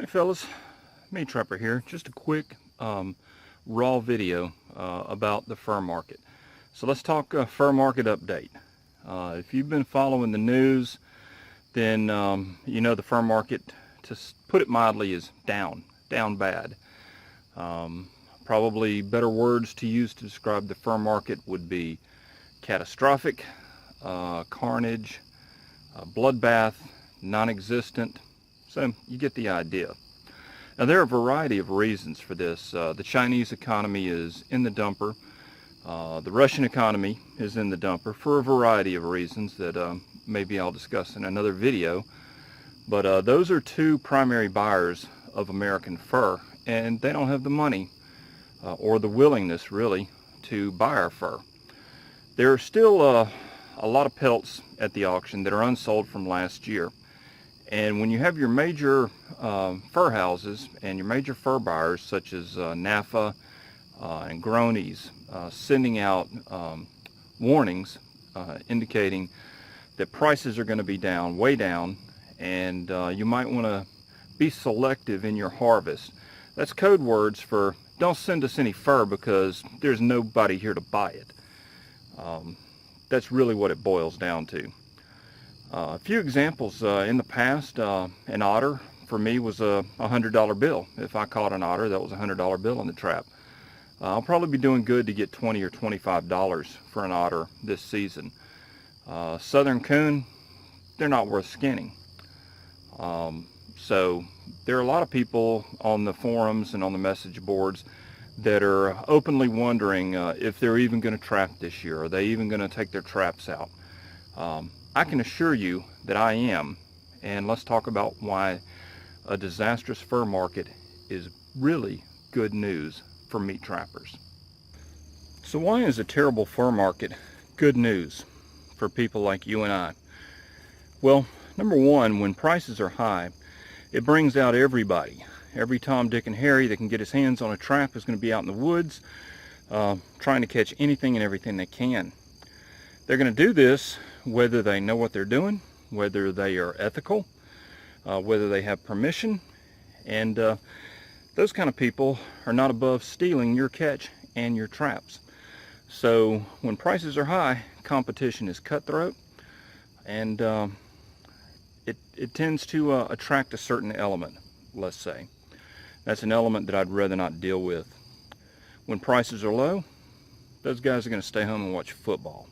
Fellas, Meat Trapper here. Just a quick raw video about the fur market. So let's talk fur market update. If you've been following the news, then you know the fur market, to put it mildly, is down bad. Probably better words to use to describe the fur market would be catastrophic, carnage, bloodbath, non-existent. So you get the idea. Now there are a variety of reasons for this. The Chinese economy is in the dumper. The Russian economy is in the dumper for a variety of reasons that maybe I'll discuss in another video. But those are two primary buyers of American fur, and they don't have the money or the willingness really to buy our fur. There are still a lot of pelts at the auction that are unsold from last year. And when you have your major fur houses and your major fur buyers such as NAFA and Gronies sending out warnings indicating that prices are going to be down, way down, and you might want to be selective in your harvest. That's code words for don't send us any fur because there's nobody here to buy it. That's really what it boils down to. A few examples in the past, an otter for me was a $100 bill. If I caught an otter, that was a $100 bill in the trap. I'll probably be doing good to get $20 or $25 for an otter this season. Southern coon, they're not worth skinning. So there are a lot of people on the forums and on the message boards that are openly wondering if they're even going to trap this year. Are they even going to take their traps out? I can assure you that I am, and let's talk about why a disastrous fur market is really good news for meat trappers. So why is a terrible fur market good news for people like you and I? Well, number one, when prices are high, it brings out everybody. Every Tom, Dick, and Harry that can get his hands on a trap is going to be out in the woods trying to catch anything and everything they can. They're going to do this whether they know what they're doing, whether they are ethical, whether they have permission, and those kind of people are not above stealing your catch and your traps. So when prices are high, competition is cutthroat, and it tends to attract a certain element, let's say. That's an element that I'd rather not deal with. When prices are low, those guys are going to stay home and watch football.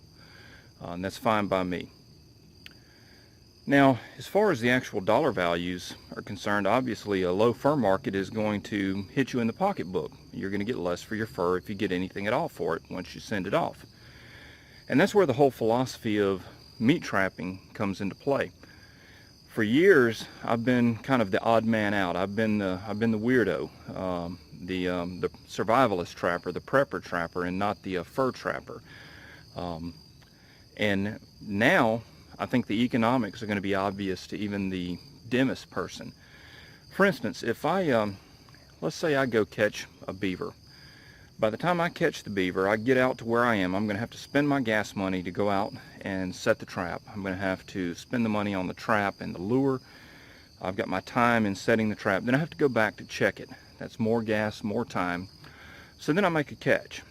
And that's fine by me. Now, as far as the actual dollar values are concerned, obviously a low fur market is going to hit you in the pocketbook. You're going to get less for your fur if you get anything at all for it once you send it off. And that's where the whole philosophy of meat trapping comes into play. For years, I've been kind of the odd man out. I've been the weirdo, the survivalist trapper, the prepper trapper, and not the fur trapper. And now, I think the economics are going to be obvious to even the dimmest person. For instance, if I, let's say I go catch a beaver. By the time I catch the beaver, I get out to where I am. I'm going to have to spend my gas money to go out and set the trap. I'm going to have to spend the money on the trap and the lure. I've got my time in setting the trap. Then I have to go back to check it. That's more gas, more time. So then I make a catch.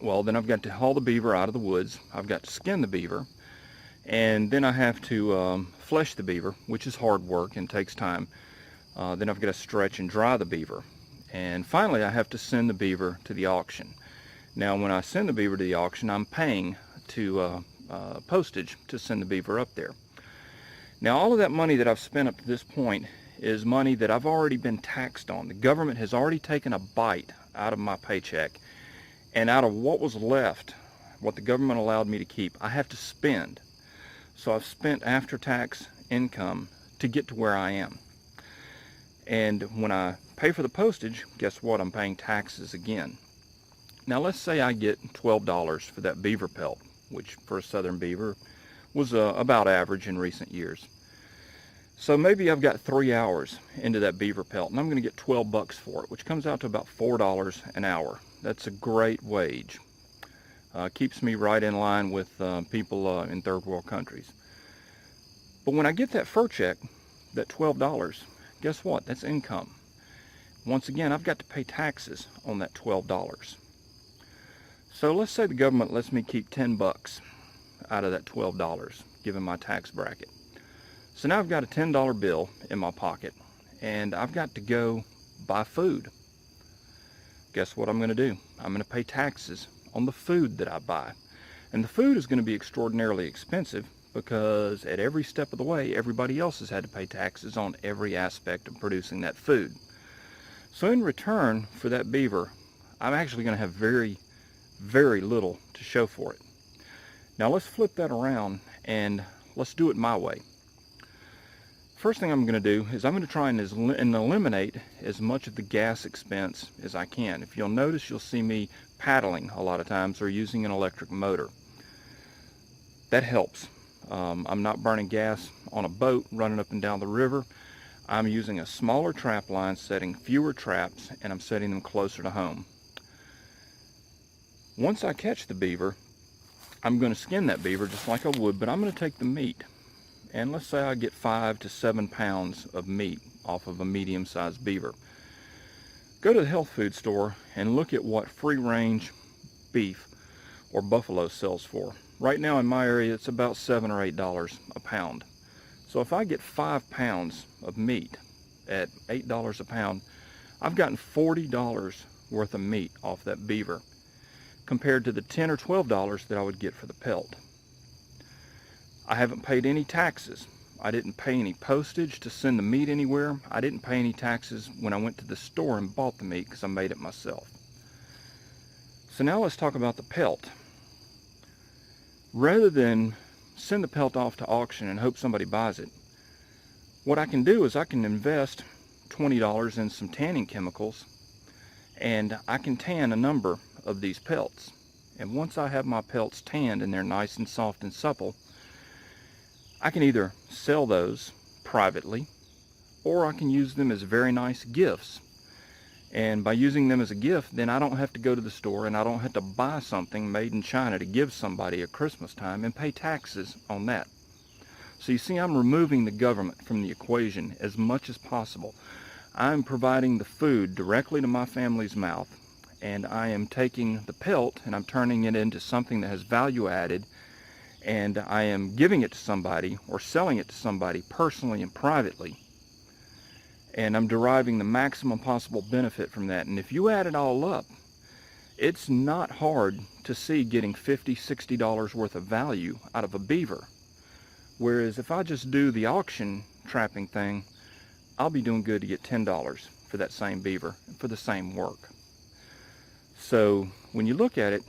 Well, then I've got to haul the beaver out of the woods. I've got to skin the beaver. And then I have to flesh the beaver, which is hard work and takes time. Then I've got to stretch and dry the beaver. And finally, I have to send the beaver to the auction. Now, when I send the beaver to the auction, I'm paying to postage to send the beaver up there. Now, all of that money that I've spent up to this point is money that I've already been taxed on. The government has already taken a bite out of my paycheck. And out of what was left, what the government allowed me to keep, I have to spend. So I've spent after-tax income to get to where I am. And when I pay for the postage, guess what? I'm paying taxes again. Now let's say I get $12 for that beaver pelt, which for a southern beaver was about average in recent years. So maybe I've got 3 hours into that beaver pelt, and I'm going to get 12 bucks for it, which comes out to about $4 an hour. That's a great wage. Keeps me right in line with people in third world countries. But when I get that fur check, that $12 guess what? That's income. Once again, I've got to pay taxes on that $12. So let's say the government lets me keep 10 bucks out of that $12, given my tax bracket. So now I've got a $10 bill in my pocket, and I've got to go buy food. Guess what I'm going to do? I'm going to pay taxes on the food that I buy. And the food is going to be extraordinarily expensive because at every step of the way, everybody else has had to pay taxes on every aspect of producing that food. So in return for that beaver, I'm actually going to have very, very little to show for it. Now let's flip that around and let's do it my way. First thing I'm going to do is I'm going to try and eliminate as much of the gas expense as I can. If you'll notice, you'll see me paddling a lot of times or using an electric motor. That helps. I'm not burning gas on a boat running up and down the river. I'm using a smaller trap line, setting fewer traps, and I'm setting them closer to home. Once I catch the beaver, I'm going to skin that beaver just like I would, but I'm going to take the meat. And let's say I get 5 to 7 pounds of meat off of a medium-sized beaver. Go to the health food store and look at what free-range beef or buffalo sells for. Right now in my area, it's about $7 or $8 a pound. So if I get 5 pounds of meat at $8 a pound, I've gotten $40 worth of meat off that beaver, compared to the $10 or $12 that I would get for the pelt. I haven't paid any taxes. I didn't pay any postage to send the meat anywhere. I didn't pay any taxes when I went to the store and bought the meat because I made it myself. So now let's talk about the pelt. Rather than send the pelt off to auction and hope somebody buys it, what I can do is I can invest $20 in some tanning chemicals, and I can tan a number of these pelts. And once I have my pelts tanned and they're nice and soft and supple, I can either sell those privately, or I can use them as very nice gifts. And by using them as a gift, then I don't have to go to the store and I don't have to buy something made in China to give somebody at Christmas time and pay taxes on that. So you see, I'm removing the government from the equation as much as possible. I'm providing the food directly to my family's mouth, and I am taking the pelt and I'm turning it into something that has value added, and I am giving it to somebody or selling it to somebody personally and privately, and I'm deriving the maximum possible benefit from that. And if you add it all up, it's not hard to see getting $50, $60 worth of value out of a beaver. Whereas if I just do the auction trapping thing, I'll be doing good to get $10 for that same beaver for the same work. So when you look at it,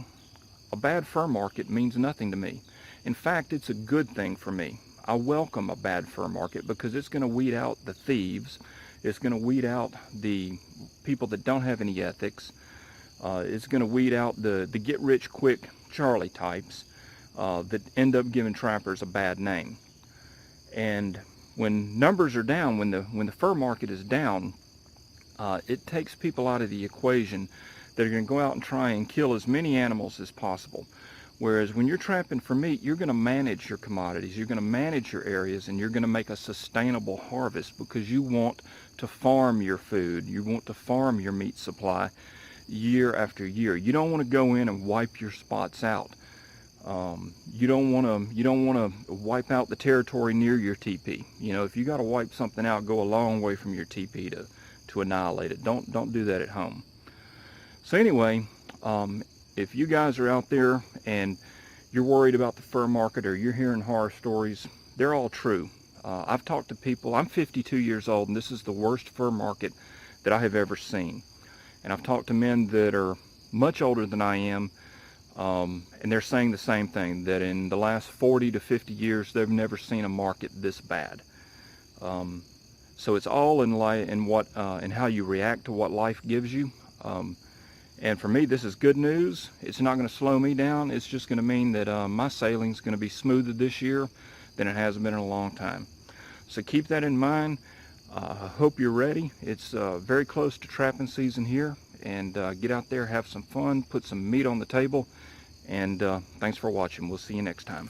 a bad fur market means nothing to me. In fact, it's a good thing for me. I welcome a bad fur market because it's going to weed out the thieves. It's going to weed out the people that don't have any ethics. It's going to weed out the get-rich-quick Charlie types that end up giving trappers a bad name. And when numbers are down, when the fur market is down, it takes people out of the equation that are going to go out and try and kill as many animals as possible. Whereas when you're trapping for meat, you're going to manage your commodities, you're going to manage your areas, and you're going to make a sustainable harvest because you want to farm your food, you want to farm your meat supply year after year. You don't want to go in and wipe your spots out. You don't want to wipe out the territory near your teepee. You know, if you got to wipe something out, go a long way from your teepee to annihilate it. Don't do that at home. So anyway, if you guys are out there and you're worried about the fur market or you're hearing horror stories, they're all true. I've talked to people. I'm 52 years old, and this is the worst fur market that I have ever seen. And I've talked to men that are much older than I am, and they're saying the same thing, that in the last 40 to 50 years, they've never seen a market this bad. So it's all in how you react to what life gives you. And for me, this is good news. It's not going to slow me down. It's just going to mean that my sailing's going to be smoother this year than it has been in a long time. So keep that in mind. I hope you're ready. It's very close to trapping season here. And get out there, have some fun, put some meat on the table. And thanks for watching. We'll see you next time.